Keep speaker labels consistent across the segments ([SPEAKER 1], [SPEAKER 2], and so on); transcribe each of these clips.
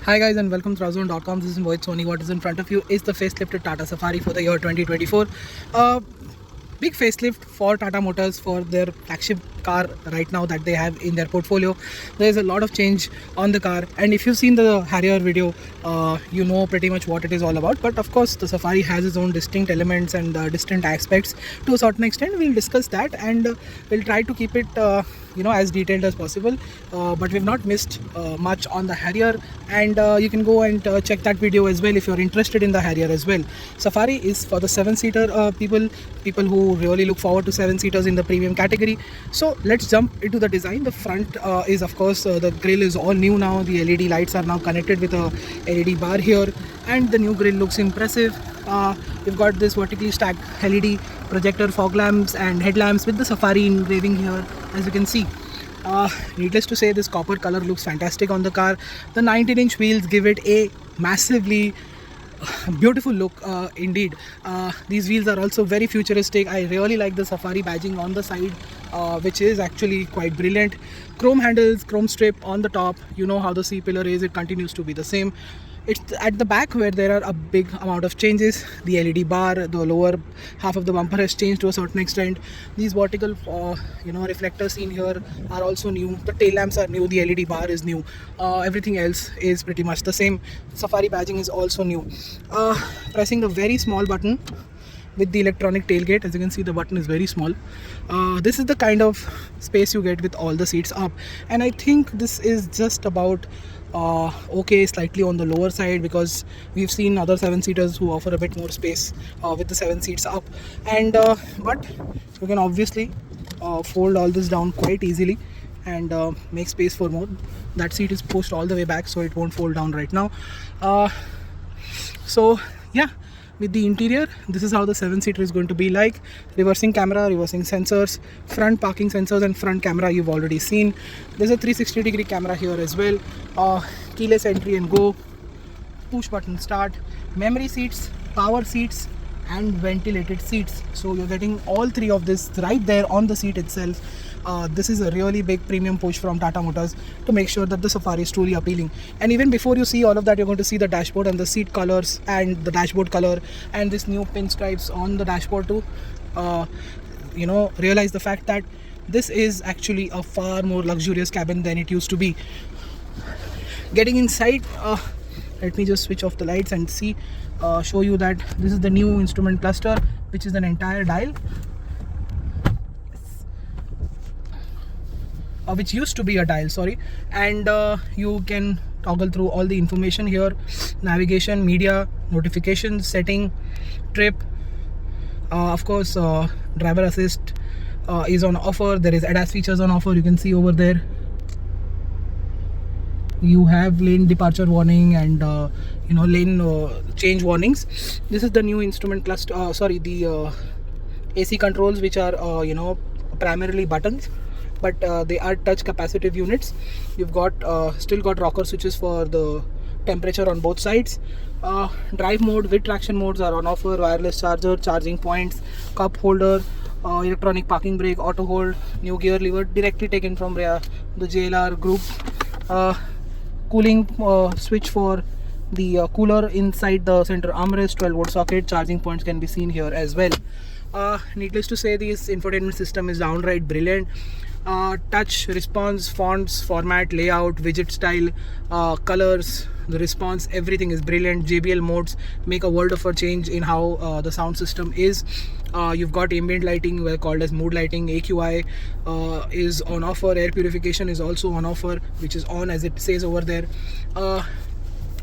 [SPEAKER 1] Hi guys and welcome to Razon.com. This is Mohit Soni. What is in front of you is the facelifted Tata Safari for the year 2024. Big facelift for Tata Motors for their flagship car right now that they have in their portfolio. There's a lot of change on the car, and if you've seen the Harrier video, you know pretty much what it is all about. But of course, the Safari has its own distinct elements and distinct aspects to a certain extent. We'll discuss that, and we'll try to keep it as detailed as possible. But we've not missed much on the Harrier, and you can go and check that video as well if you're interested in the Harrier as well. Safari is for the 7-seater people who really look forward to 7-seaters in the premium category. So let's jump into the design. The front is, of course, the grille is all new now. The LED lights are now connected with a LED bar here, and the new grille looks impressive. You've got this vertically stacked LED projector, fog lamps and headlamps with the Safari engraving here, as you can see. Needless to say, this copper color looks fantastic on the car. The 19-inch wheels give it a massively beautiful look indeed. These wheels are also very futuristic. I really like the Safari badging on the side, which is actually quite brilliant. Chrome handles, chrome strip on the top. You know how the C-pillar is, it continues to be the same. It's at the back where there are a big amount of changes. The LED bar, the lower half of the bumper has changed to a certain extent. These vertical reflectors seen here are also new. The tail lamps are new, the LED bar is new. Everything else is pretty much the same. Safari badging is also new. Pressing the very small button with the electronic tailgate, as you can see, the button is very small. This is the kind of space you get with all the seats up, and I think this is just about okay, slightly on the lower side, because we've seen other 7-seaters who offer a bit more space with the 7 seats up, and but you can obviously fold all this down quite easily and make space for more. That seat is pushed all the way back, so it won't fold down right now. So yeah, with the interior, this is how the 7-seater is going to be like. Reversing camera, reversing sensors, front parking sensors and front camera you've already seen. There's a 360-degree camera here as well. Keyless entry and go, push button start, memory seats, power seats and ventilated seats. So you're getting all three of this right there on the seat itself. This is a really big premium push from Tata Motors to make sure that the Safari is truly appealing. And even before you see all of that, you're going to see the dashboard and the seat colors and the dashboard color and this new pinstripes on the dashboard to realize the fact that this is actually a far more luxurious cabin than it used to be. Getting inside, let me just switch off the lights and show you that this is the new instrument cluster, which is an entire dial, which used to be a dial, sorry, and you can toggle through all the information here: navigation, media, notifications, setting, trip. Of course, driver assist is on offer. There is ADAS features on offer. You can see over there. You have lane departure warning and lane change warnings. This is the new instrument cluster, the AC controls, which are primarily buttons, but they are touch capacitive units. You've got still got rocker switches for the temperature on both sides. Drive mode with traction modes are on offer. Wireless charger, charging points, cup holder, electronic parking brake, auto hold, new gear lever directly taken from the JLR group. Cooling switch for the cooler inside the center armrest, 12-volt socket. Charging points can be seen here as well. Needless to say, this infotainment system is downright brilliant. Touch response, fonts, format, layout, widget style, colors, the response, everything is brilliant. JBL modes make a world of a change in how the sound system is. You've got ambient lighting, called as mood lighting. AQI is on offer. Air purification is also on offer, which is on as it says over there.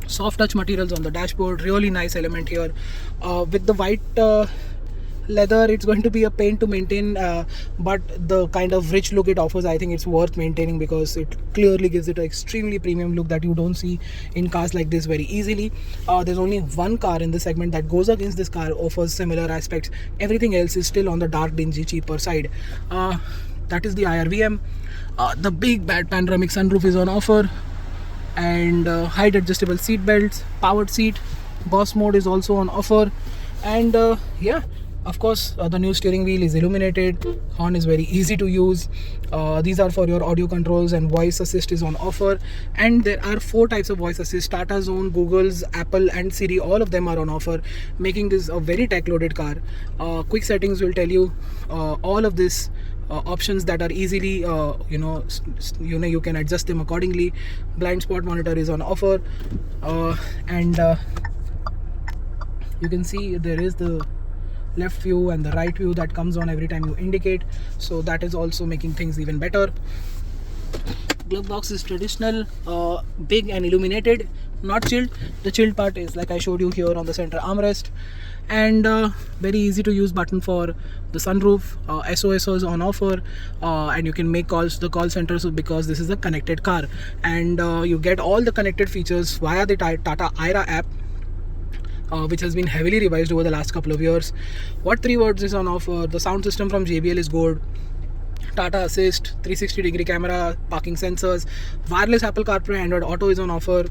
[SPEAKER 1] Soft touch materials on the dashboard, really nice element here. With the white leather, it's going to be a pain to maintain, but the kind of rich look it offers, I think it's worth maintaining, because it clearly gives it an extremely premium look that you don't see in cars like this very easily. There's only one car in this segment that goes against this car, offers similar aspects. Everything else is still on the dark, dingy, cheaper side. That is the IRVM. The big bad panoramic sunroof is on offer, and height adjustable seat belts, powered seat, boss mode is also on offer, and yeah, Of course, the new steering wheel is illuminated. Horn is very easy to use. These are for your audio controls, and voice assist is on offer. And there are 4 types of voice assist: Tata Zone, Google's, Apple and Siri. All of them are on offer, making this a very tech loaded car. Quick settings will tell you all of this options that are easily you can adjust them accordingly. Blind spot monitor is on offer, and you can see there is the left view and the right view that comes on every time you indicate, so that is also making things even better. Glove box is traditional, big and illuminated, not chilled. The chilled part is like I showed you here on the center armrest, and very easy to use button for the sunroof. SOS is on offer, and you can make calls to the call center, so because this is a connected car, and you get all the connected features via the Tata Aira app, which has been heavily revised over the last couple of years. What 3 words is on offer? The sound system from JBL is good. Tata Assist, 360-degree camera, parking sensors, wireless Apple CarPlay, Android Auto is on offer.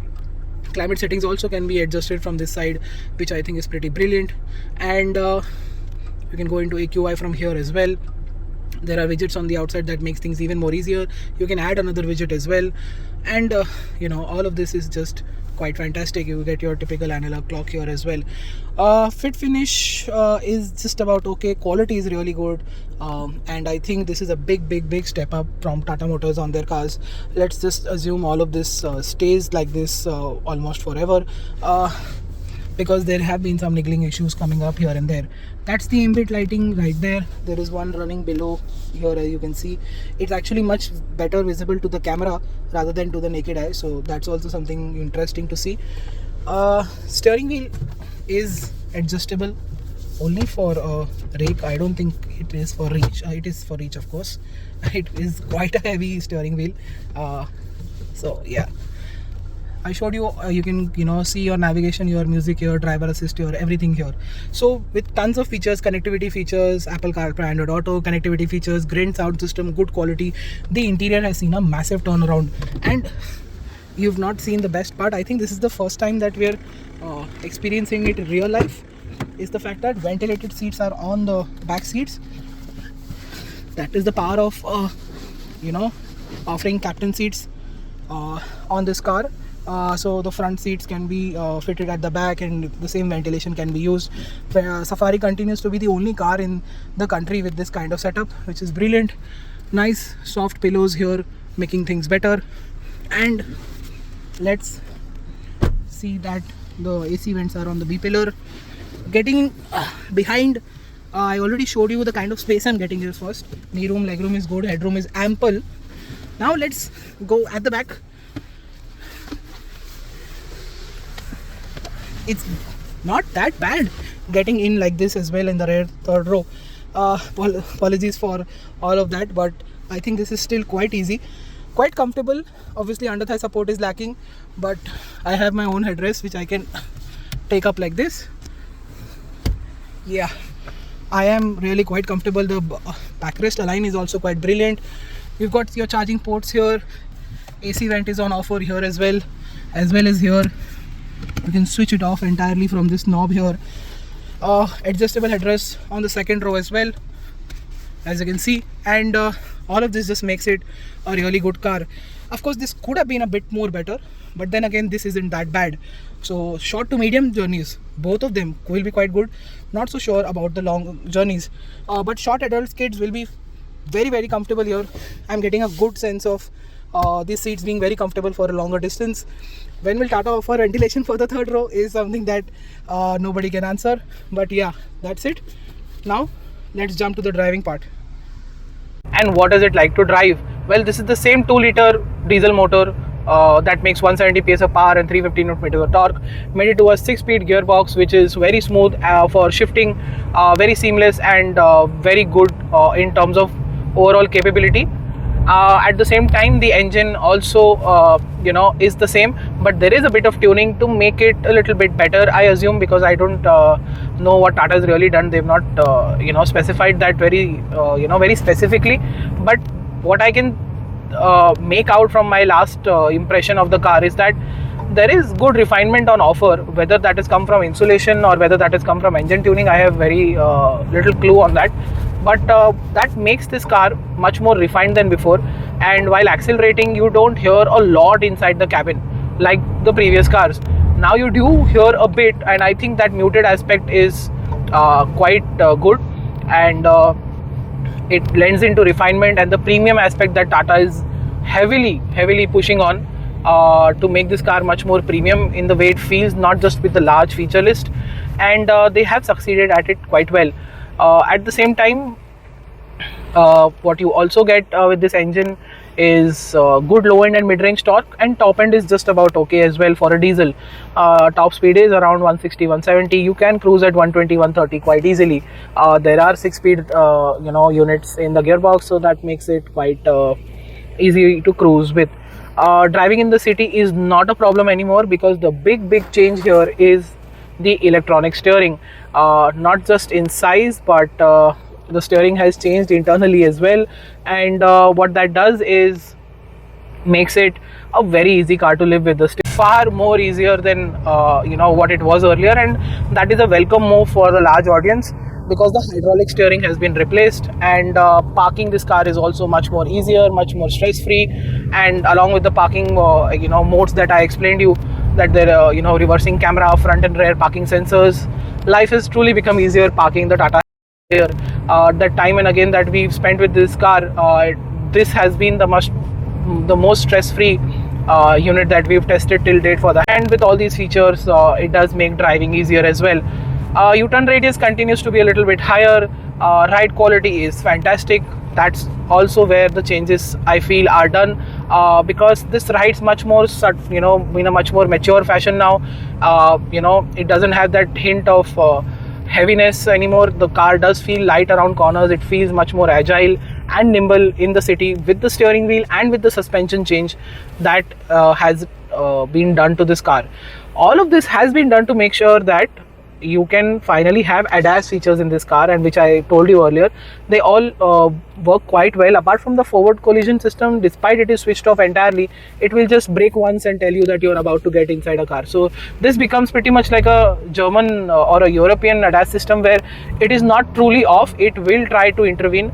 [SPEAKER 1] Climate settings also can be adjusted from this side, which I think is pretty brilliant. And you can go into AQI from here as well. There are widgets on the outside that makes things even more easier. You can add another widget as well, and all of this is just quite fantastic. You get your typical analog clock here as well. Fit finish is just about okay. Quality is really good, and I think this is a big step up from Tata Motors on their cars. Let's just assume all of this stays like this almost forever, because there have been some niggling issues coming up here and there. That's the ambient lighting right there. There is one running below here, as you can see. It's actually much better visible to the camera rather than to the naked eye, so that's also something interesting to see. Steering wheel is adjustable only for rake. I don't think it is for reach. It is for reach, of course. It is quite a heavy steering wheel, so yeah. I showed you, you can see your navigation, your music, your driver assist, your everything here. So with tons of features, connectivity features, Apple CarPlay, Android Auto, connectivity features, great sound system, good quality. The interior has seen a massive turnaround, and you've not seen the best part. I think this is the first time that we're experiencing it in real life, is the fact that ventilated seats are on the back seats. That is the power of offering captain seats on this car. So the front seats can be fitted at the back, and the same ventilation can be used. Safari continues to be the only car in the country with this kind of setup, which is brilliant. Nice soft pillows here, making things better. And let's see that the AC vents are on the B pillar. Getting behind, I already showed you the kind of space I'm getting here first. Knee room, leg room is good, headroom is ample. Now let's go at the back. It's not that bad getting in like this as well in the rear third row. Apologies for all of that, but I think this is still quite easy, quite comfortable. Obviously under thigh support is lacking, but I have my own headrest which I can take up like this. Yeah, I am really quite comfortable. The backrest align is also quite brilliant. You've got your charging ports here. AC vent is on offer here as well as here. You can switch it off entirely from this knob here. Adjustable headrest on the second row as well, as you can see, and all of this just makes it a really good car. Of course, this could have been a bit more better, but then again, this isn't that bad. So short to medium journeys, both of them will be quite good. Not so sure about the long journeys, but short adult kids will be very comfortable here. I'm getting a good sense of these seats being very comfortable for a longer distance. When will Tata offer ventilation for the third row is something that nobody can answer, but yeah, that's it. Now let's jump to the driving part. And what is it like to drive? Well, this is the same 2-liter diesel motor that makes 170 PS of power and 350 Nm of torque, made it to a 6-speed gearbox, which is very smooth for shifting, very seamless, and very good in terms of overall capability. At the same time, the engine also is the same, but there is a bit of tuning to make it a little bit better, I assume, because I don't know what Tata has really done. They've not specified that very specifically, but what I can make out from my last impression of the car is that there is good refinement on offer. Whether that has come from insulation or whether that has come from engine tuning, I have very little clue on that. But that makes this car much more refined than before. And while accelerating, you don't hear a lot inside the cabin like the previous cars. Now you do hear a bit, and I think that muted aspect is quite good, and it blends into refinement and the premium aspect that Tata is heavily pushing on to make this car much more premium in the way it feels, not just with the large feature list. And they have succeeded at it quite well. At the same time, what you also get with this engine is good low end and mid range torque, and top end is just about okay as well for a diesel. Top speed is around 160 170. You can cruise at 120 130 quite easily. There are 6-speed units in the gearbox, so that makes it quite easy to cruise with. Driving in the city is not a problem anymore, because the big change here is the electronic steering, not just in size, but the steering has changed internally as well. And what that does is makes it a very easy car to live with. The far more easier than what it was earlier, and that is a welcome move for the large audience, because the hydraulic steering has been replaced, and parking this car is also much more easier, much more stress free. And along with the parking modes that I explained you, that there are reversing camera, front and rear parking sensors, life has truly become easier parking the Tata here. That time and again that we've spent with this car, this has been the most stress-free unit that we've tested till date for that. And with all these features, it does make driving easier as well. U-turn radius continues to be a little bit higher. Ride quality is fantastic. That's also where the changes I feel are done, because this rides much more in a much more mature fashion now. It doesn't have that hint of heaviness anymore. The car does feel light around corners. It feels much more agile and nimble in the city, with the steering wheel and with the suspension change that has been done to this car. All of this has been done to make sure that you can finally have ADAS features in this car, and which I told you earlier, they all work quite well. Apart from the forward collision system, despite it is switched off entirely, it will just brake once and tell you that you're about to get inside a car. So this becomes pretty much like a German or a European ADAS system, where it is not truly off, it will try to intervene.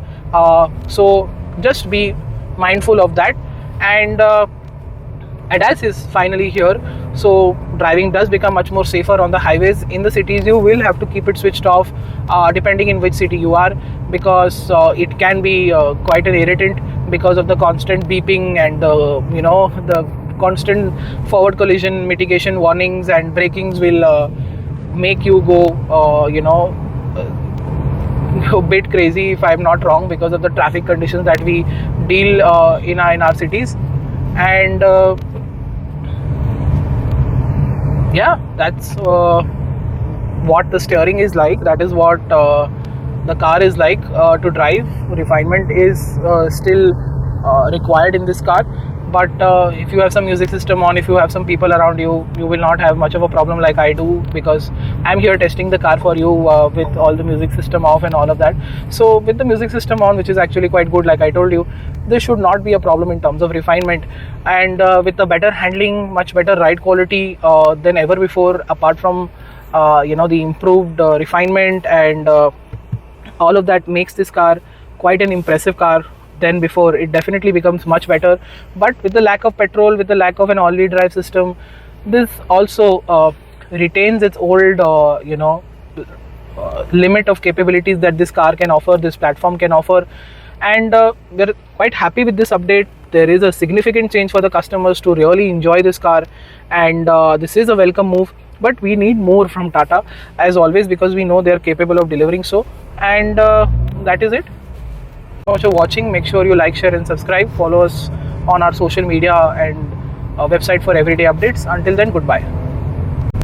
[SPEAKER 1] So just be mindful of that. And ADAS is finally here, so driving does become much more safer on the highways. In the cities, you will have to keep it switched off, depending in which city you are, because it can be quite an irritant because of the constant beeping and the constant forward collision mitigation warnings and brakings will make you go a bit crazy, if I'm not wrong, because of the traffic conditions that we deal in our cities. And yeah, that's what the steering is like. That is what the car is like to drive. Refinement is still required in this car, but if you have some music system on, if you have some people around you, you will not have much of a problem like I do, because I'm here testing the car for you with all the music system off and all of that. So with the music system on, which is actually quite good, like I told you, this should not be a problem in terms of refinement. And with the better handling, much better ride quality than ever before, apart from the improved refinement, and all of that makes this car quite an impressive car than before. It definitely becomes much better. But with the lack of petrol, with the lack of an all-wheel drive system, this also retains its old limit of capabilities that this car can offer, this platform can offer. And we're quite happy with this update. There is a significant change for the customers to really enjoy this car, and this is a welcome move. But we need more from Tata, as always, because we know they're capable of delivering so. And that is it. Thank you so much for watching. Make sure you like, share and subscribe. Follow us on our social media and website for everyday updates. Until then, goodbye.